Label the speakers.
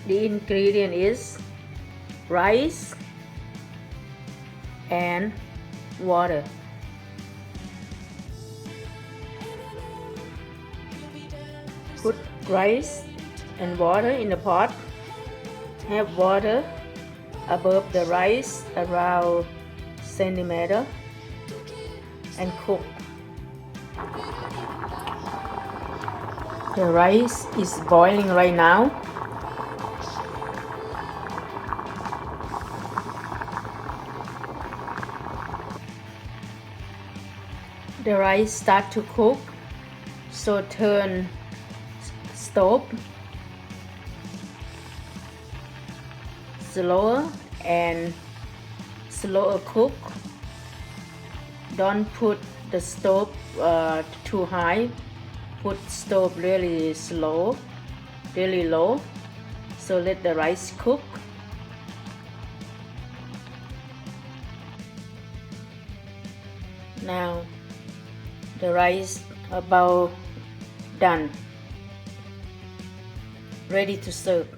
Speaker 1: The ingredient is rice and water. Put rice and water in the pot. Have water above the rice around centimeter and cook. The rice is boiling right now. The rice start to cook, so turn stove slower and slower cook. Don't put the stove too high. Put stove really slow, really low. So let the rice cook. Now the rice about done, ready to serve.